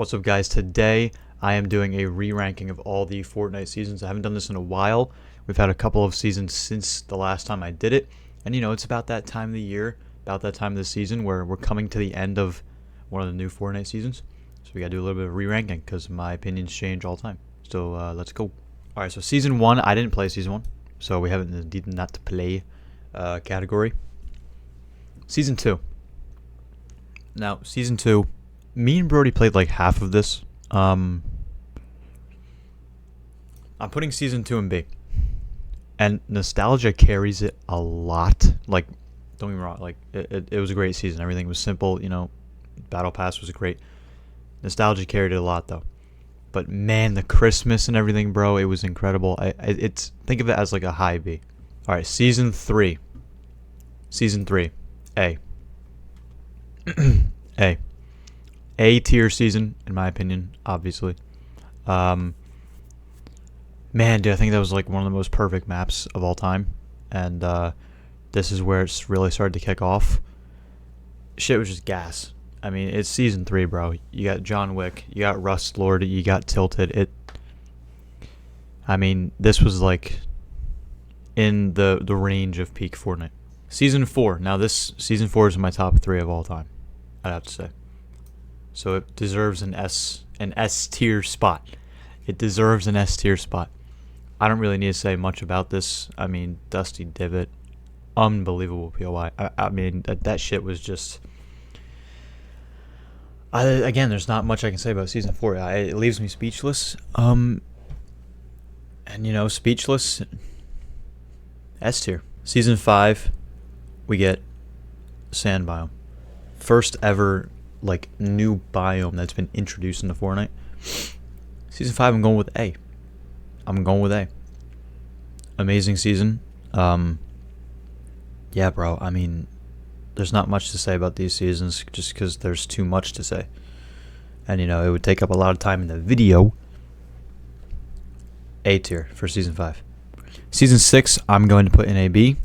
What's up, guys? Today I am doing a re-ranking of all the Fortnite seasons. I haven't done this in a while. We've had a couple of seasons since the last time I did it. And it's about that time of the year, about that time of the season where we're coming to the end of one of the new Fortnite seasons. So we gotta do a little bit of re-ranking because my opinions change all the time. So let's go. Alright, so season 1, I didn't play season 1. So we haven't the did not to play category. Season 2. Now, season 2, me and Brody played like half of this. I'm putting season 2 in B. And nostalgia carries it a lot. Like, don't get me wrong, like it was a great season. Everything was simple, Battle Pass was great. Nostalgia carried it a lot though. But man, the Christmas and everything, bro, it was incredible. It's think of it as like a high B. Alright, season 3. Season 3. A. A. A tier season, in my opinion, obviously. Man, dude, I think that was like one of the most perfect maps of all time. And this is where it's really started to kick off. Shit was just gas. I mean, it's season 3, bro. You got John Wick, you got Rust Lord, you got Tilted. I mean, this was like in the range of peak Fortnite. Season 4. Now this season 4 is my top 3 of all time, I'd have to say. So it deserves an S tier spot. It deserves an S tier spot. I don't really need to say much about this. I mean, Dusty Divot, unbelievable POI. I mean, that shit was just. Again, there's not much I can say about season 4. It leaves me speechless. And speechless. S tier. Season 5, we get sand biome. First ever like new biome that's been introduced into Fortnite. Season 5, I'm going with A. I'm going with A. Amazing season. Yeah, bro. I mean, there's not much to say about these seasons just because there's too much to say. And it would take up a lot of time in the video. A tier for season 5. Season 6, I'm going to put in a B.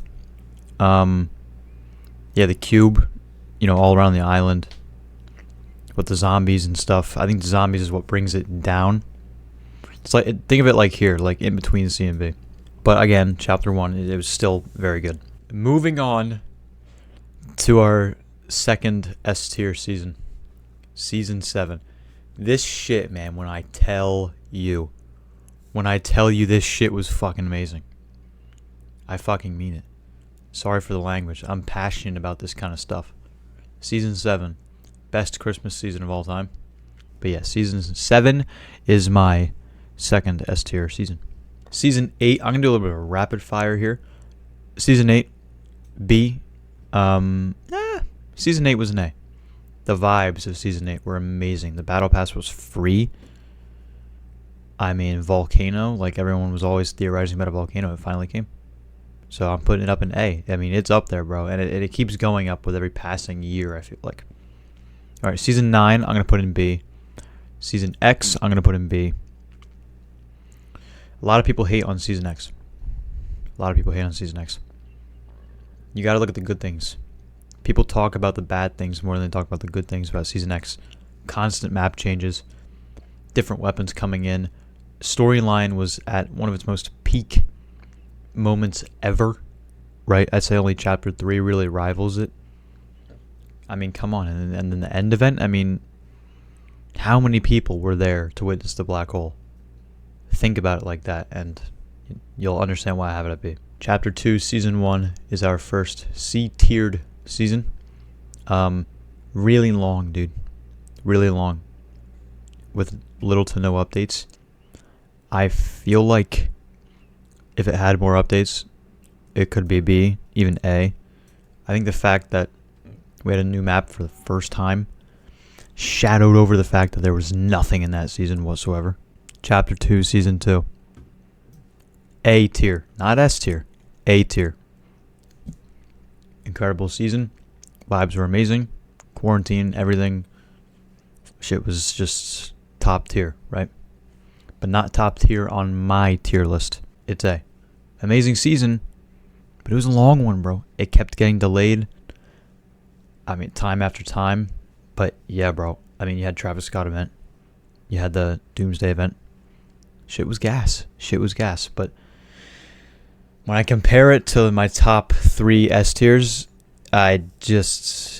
Yeah, the cube, all around the island with the zombies and stuff. I think the zombies is what brings it down. It's like, think of it like here, like in between C and B. But again, chapter 1, it was still very good. Moving on to our second S tier season. Season 7. This shit, man, when I tell you this shit was fucking amazing. I fucking mean it. Sorry for the language. I'm passionate about this kind of stuff. Season 7. Best Christmas season of all time. But yeah, season 7 is my second S tier season. Season 8, I'm going to do a little bit of rapid fire here. Season 8, B. Season 8 was an A. The vibes of Season 8 were amazing. The Battle Pass was free. I mean, Volcano, like everyone was always theorizing about a volcano. It finally came. So I'm putting it up in A. I mean, it's up there, bro. And it keeps going up with every passing year, I feel like. Alright, Season 9, I'm going to put in B. Season X, I'm going to put in B. A lot of people hate on Season X. A lot of people hate on Season X. You got to look at the good things. People talk about the bad things more than they talk about the good things about Season X. Constant map changes. Different weapons coming in. Storyline was at one of its most peak moments ever. Right? I'd say only Chapter 3 really rivals it. I mean, come on. And then the end event, I mean, how many people were there to witness the black hole? Think about it like that, and you'll understand why I have it at B. Chapter 2, Season 1 is our first C-tiered season. Really long, dude. Really long. With little to no updates. I feel like if it had more updates, it could be B, even A. I think the fact that we had a new map for the first time shadowed over the fact that there was nothing in that season whatsoever. Chapter 2, Season 2. A tier. Not S tier. A tier. Incredible season. Vibes were amazing. Quarantine, everything. Shit was just top tier, right? But not top tier on my tier list. It's A. Amazing season. But it was a long one, bro. It kept getting delayed. I mean, time after time. But yeah, bro. I mean, you had Travis Scott event. You had the Doomsday event. Shit was gas. But when I compare it to my top 3 S tiers, it's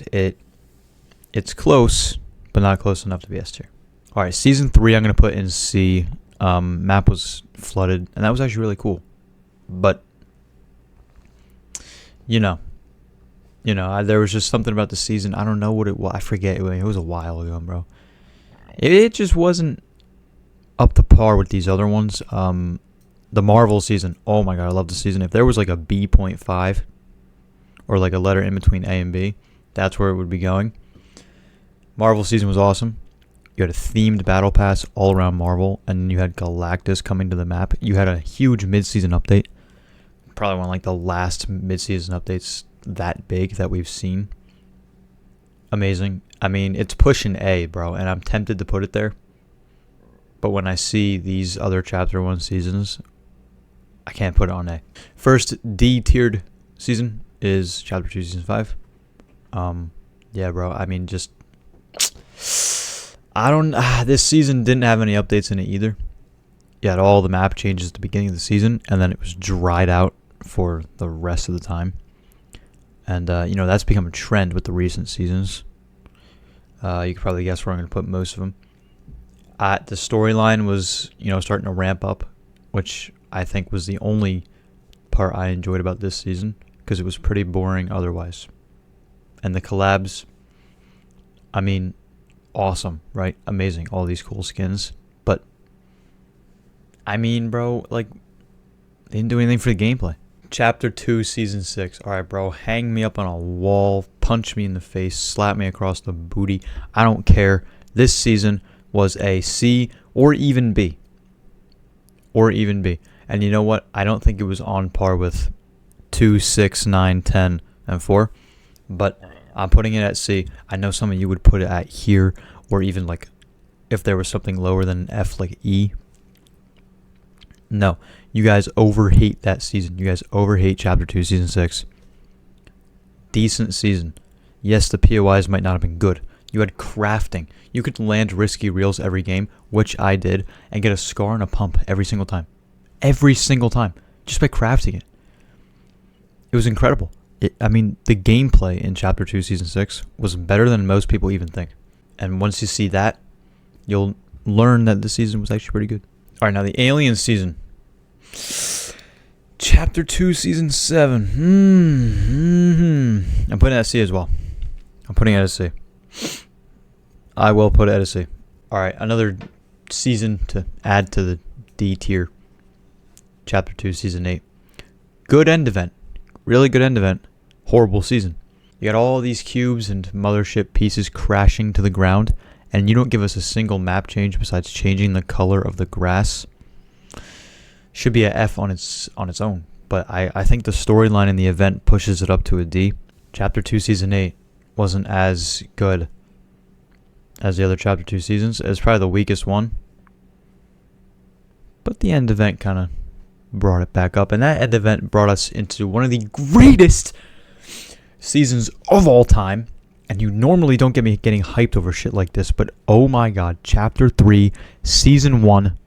close, but not close enough to be S tier. All right, season 3 I'm gonna put in C. Map was flooded, and that was actually really cool. But there was just something about the season. I don't know what it was. I forget. It was a while ago, bro. It just wasn't up to par with these other ones. The Marvel season. Oh my god, I love the season. If there was like a B.5 or like a letter in between A and B, that's where it would be going. Marvel season was awesome. You had a themed battle pass all around Marvel, and you had Galactus coming to the map. You had a huge mid-season update. Probably one of like the last mid-season updates that big that we've seen. Amazing. I mean, it's pushing A, bro, and I'm tempted to put it there. But when I see these other Chapter 1 seasons, I can't put it on A. First D-tiered season is Chapter 2 Season 5. Yeah, bro, I mean, just... this season didn't have any updates in it either. You had all the map changes at the beginning of the season, and then it was dried out for the rest of the time. And, that's become a trend with the recent seasons. You could probably guess where I'm going to put most of them. The storyline was, starting to ramp up, which I think was the only part I enjoyed about this season, because it was pretty boring otherwise. And the collabs, I mean, awesome, right? Amazing, all these cool skins. But, I mean, bro, like, they didn't do anything for the gameplay. Chapter 2, Season 6. Alright, bro, hang me up on a wall, punch me in the face, slap me across the booty. I don't care. This season was a C or even B. And you know what? I don't think it was on par with 2, 6, 9, 10, and 4. But I'm putting it at C. I know some of you would put it at here, or even like if there was something lower than F, like E. No, you guys overhate that season. You guys overhate Chapter 2, Season 6. Decent season. Yes, the POIs might not have been good. You had crafting. You could land risky reels every game, which I did, and get a scar and a pump every single time. Every single time. Just by crafting it. It was incredible. The gameplay in Chapter 2, Season 6 was better than most people even think. And once you see that, you'll learn that the season was actually pretty good. Alright, now the Alien season. Chapter 2, Season 7. I'm putting it at C as well. I'm putting it at C. I will put it at a C. Alright, another season to add to the D tier. Chapter 2, Season 8. Good end event. Really good end event. Horrible season. You got all these cubes and mothership pieces crashing to the ground, and you don't give us a single map change besides changing the color of the grass. Should be a F on its own, but I think the storyline in the event pushes it up to a D. Chapter 2 Season 8 wasn't as good as the other Chapter 2 seasons. It was probably the weakest one, but the end event kind of brought it back up, and that end event brought us into one of the greatest seasons of all time. And you normally don't get me getting hyped over shit like this, but oh my god, Chapter 3 Season 1,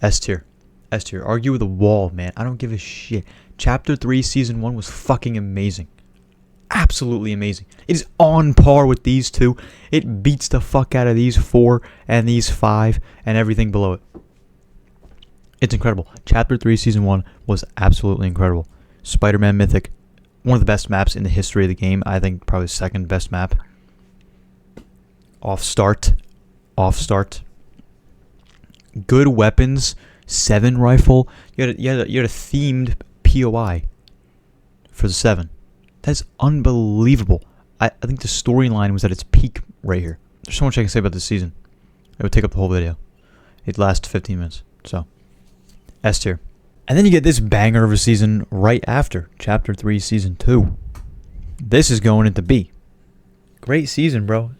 S tier. S tier. Argue with a wall, man. I don't give a shit. Chapter 3 Season 1 was fucking amazing. Absolutely amazing. It is on par with these two. It beats the fuck out of these 4 and these 5 and everything below it. It's incredible. Chapter 3 Season 1 was absolutely incredible. Spider-Man Mythic. One of the best maps in the history of the game. I think probably second best map. Off start. Good weapons. 7 rifle. You had a themed POI for the 7. That's unbelievable. I think the storyline was at its peak right here. There's so much I can say about this season. It would take up the whole video. It lasts 15 minutes. So, S tier. And then you get this banger of a season right after Chapter 3 Season 2. This is going into B. Great season, bro.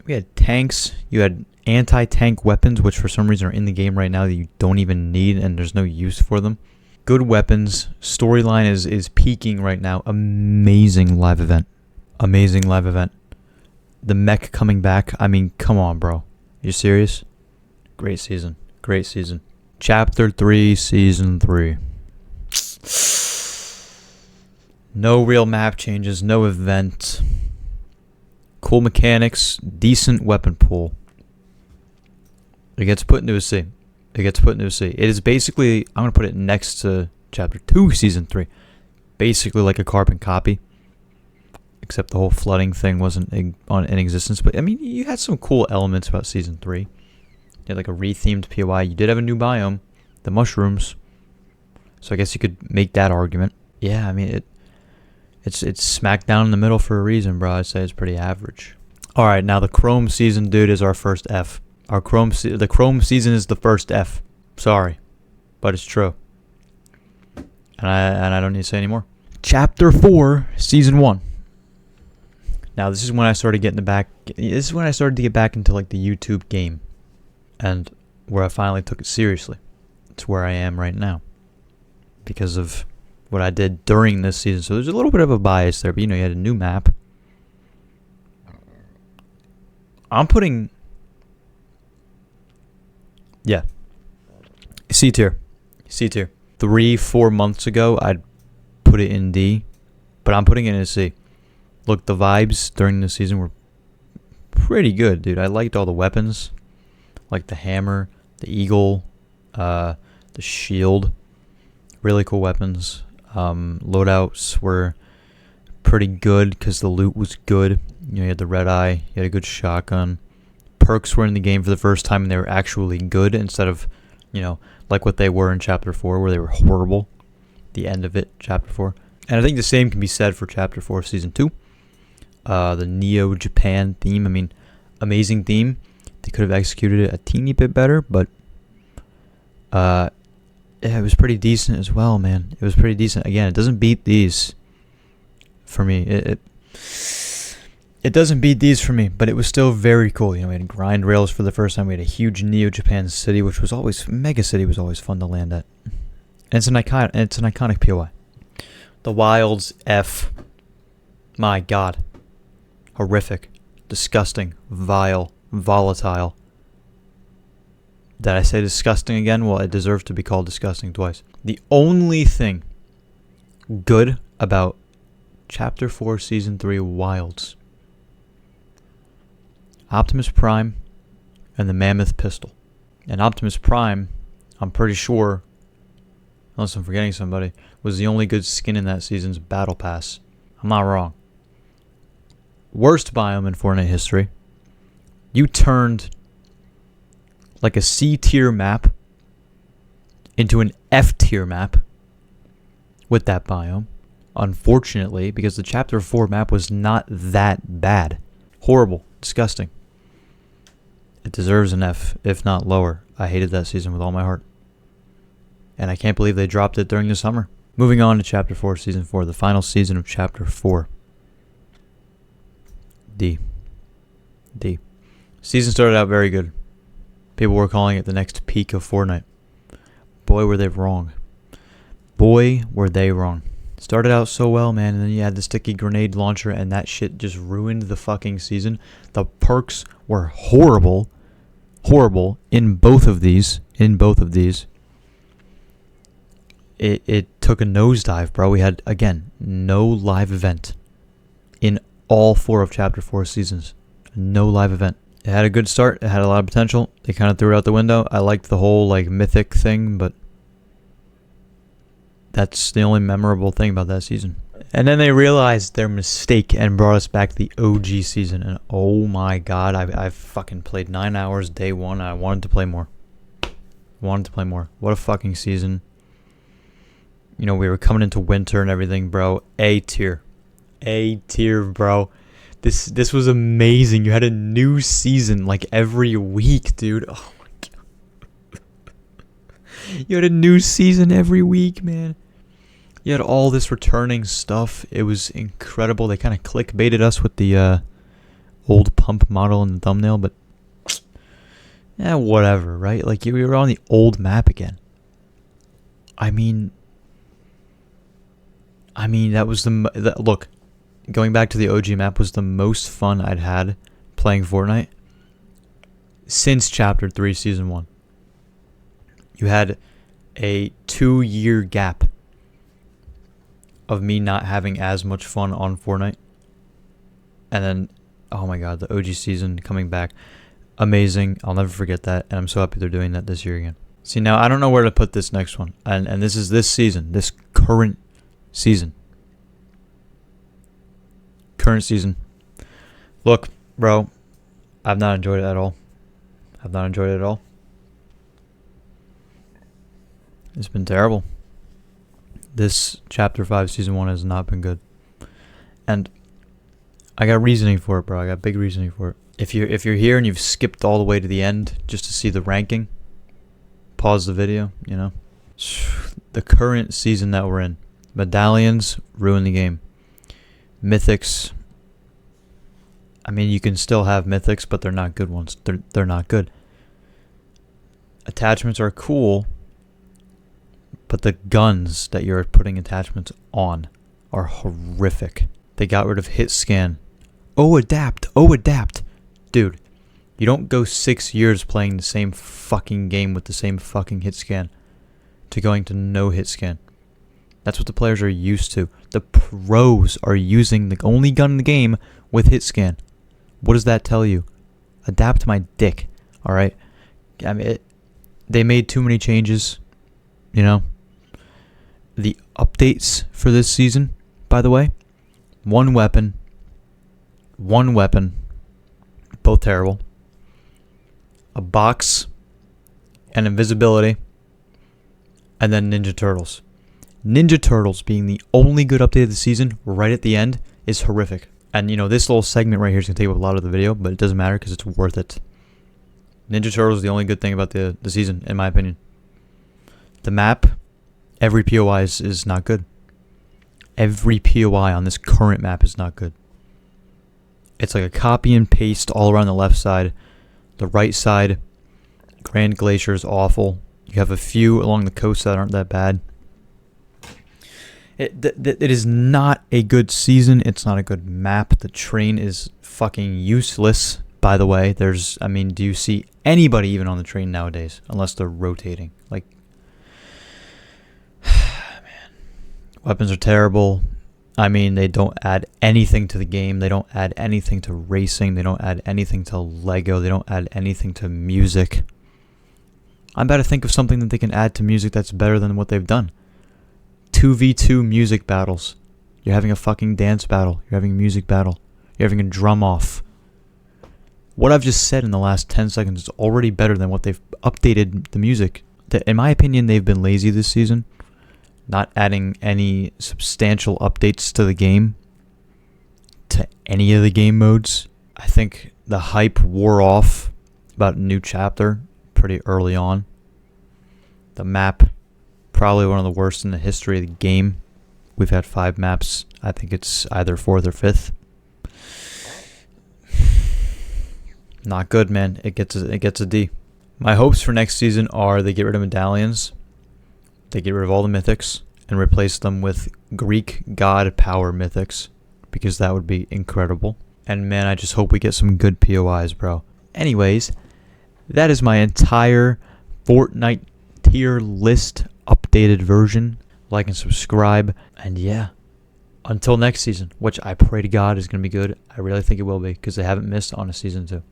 We had tanks. You had anti-tank weapons, which for some reason are in the game right now that you don't even need and there's no use for them. Good weapons. Storyline is peaking right now. Amazing live event. The mech coming back. I mean, come on, bro. You serious? Great season. Great season. Chapter 3, Season 3. No real map changes, no event. Cool mechanics, decent weapon pool. It gets put into a C. It is basically, I'm going to put it next to Chapter 2, Season 3. Basically like a carbon copy. Except the whole flooding thing wasn't in existence. But, I mean, you had some cool elements about Season 3. You had like a rethemed POI. You did have a new biome. The mushrooms. So I guess you could make that argument. Yeah, I mean, it's smack down in the middle for a reason, bro. I'd say it's pretty average. Alright, now the Chrome season, dude, is our first F. The Chrome season is the first F. Sorry. But it's true. And I don't need to say anymore. Chapter 4, Season 1. Now, this is when I started getting This is when I started to get back into, like, the YouTube game. And where I finally took it seriously. It's where I am right now. Because of what I did during this season. So there's a little bit of a bias there. But, you know, you had a new map. I'm putting... Yeah. C tier. 3-4 months ago, I'd put it in D. But I'm putting it in a C. Look, the vibes during the season were pretty good, dude. I liked all the weapons. Like the hammer, the eagle, the shield. Really cool weapons. Loadouts were pretty good because the loot was good. You know, you had the red eye. You had a good shotgun. Perks were in the game for the first time and they were actually good instead of, you know, like what they were in Chapter 4 where they were horrible. The end of it, Chapter 4. And I think the same can be said for Chapter 4 Season 2. The Neo Japan theme, I mean, amazing theme. They could have executed it a teeny bit better, but yeah, it was pretty decent as well, man. It was pretty decent. Again, it doesn't beat these for me. It doesn't beat these for me, but it was still very cool. You know, we had grind rails for the first time. We had a huge Neo Japan city, which was always Mega City was always fun to land at. And it's an iconic POI. The Wilds F. My God. Horrific. Disgusting. Vile. Volatile. Did I say disgusting again? Well, it deserves to be called disgusting twice. The only thing good about Chapter 4 Season 3 Wilds. Optimus Prime and the Mammoth Pistol. And Optimus Prime, I'm pretty sure, unless I'm forgetting somebody, was the only good skin in that season's Battle Pass. I'm not wrong. Worst biome in Fortnite history. You turned like a C tier map into an F tier map with that biome. Unfortunately, because the Chapter 4 map was not that bad. Horrible. Disgusting. It deserves an F, if not lower. I hated that season with all my heart. And I can't believe they dropped it during the summer. Moving on to Chapter 4, Season 4. The final season of Chapter 4. D. Season started out very good. People were calling it the next peak of Fortnite. Boy, were they wrong. Started out so well, man, and then you had the sticky grenade launcher, and that shit just ruined the fucking season. The perks were horrible in both of these. It took a nosedive, bro. We had, again, no live event in all 4 of Chapter 4 seasons. No live event. It had a good start. It had a lot of potential. They kind of threw it out the window. I liked the whole, like, mythic thing, but that's the only memorable thing about that season. And then they realized their mistake and brought us back to the OG season. And oh my God, I fucking played 9 hours day one. And I wanted to play more. What a fucking season. You know, we were coming into winter and everything, bro. A tier, bro. This was amazing. You had a new season like every week, dude. Oh my God. You had a new season every week, man. You had all this returning stuff. It was incredible. They kind of clickbaited us with the old pump model in the thumbnail, but yeah, whatever, right? Like, we were on the old map again. I mean, that was look, going back to the OG map was the most fun I'd had playing Fortnite since Chapter 3 Season 1. You had a 2-year gap of me not having as much fun on Fortnite. And then, oh my god, the OG season coming back. Amazing. I'll never forget that. And I'm so happy they're doing that this year again. See, now I don't know where to put this next one. And this is this season. This current season. Current season. Look, bro, I've not enjoyed it at all. I've not enjoyed it at all. It's been terrible. This Chapter 5 Season 1 has not been good. And I got reasoning for it, bro. I got big reasoning for it. If you're here and you've skipped all the way to the end just to see the ranking, pause the video, you know. The current season that we're in. Medallions ruin the game. Mythics, I mean, you can still have mythics, but they're not good ones. They're not good. Attachments are cool, but the guns that you're putting attachments on are horrific. They got rid of hit scan. Oh, adapt. Dude, you don't go 6 years playing the same fucking game with the same fucking hit scan to going to no hit scan. That's what the players are used to. The pros are using the only gun in the game with hit scan. What does that tell you? Adapt my dick, alright? I mean, they made too many changes, you know? The updates for this season, by the way, one weapon, both terrible. A box, and invisibility, and then Ninja Turtles. Ninja Turtles being the only good update of the season right at the end is horrific. And, you know, this little segment right here is going to take up a lot of the video, but it doesn't matter because it's worth it. Ninja Turtles is the only good thing about the season, in my opinion. The map, every POI is not good. Every POI on this current map is not good. It's like a copy and paste all around the left side. The right side, Grand Glacier is awful. You have a few along the coast that aren't that bad. It is not a good season. It's not a good map. The train is fucking useless, by the way. Do you see anybody even on the train nowadays? Unless they're rotating. Like, man. Weapons are terrible. I mean, they don't add anything to the game. They don't add anything to racing. They don't add anything to Lego. They don't add anything to music. I'm about to think of something that they can add to music that's better than what they've done. 2v2 music battles. You're having a fucking dance battle. You're having a music battle. You're having a drum off. What I've just said in the last 10 seconds is already better than what they've updated the music. In my opinion, they've been lazy this season. Not adding any substantial updates to the game. To any of the game modes. I think the hype wore off about a new chapter pretty early on. The map, probably one of the worst in the history of the game. We've had 5 maps. I think it's either 4th or 5th. Not good, man. It gets a D. My hopes for next season are they get rid of medallions. They get rid of all the mythics and replace them with Greek god power mythics, because that would be incredible. And man, I just hope we get some good POIs, bro. Anyways, that is my entire Fortnite tier list updated version. Like and subscribe. And yeah, until next season, which I pray to God is going to be good. I really think it will be, because they haven't missed on a season 2.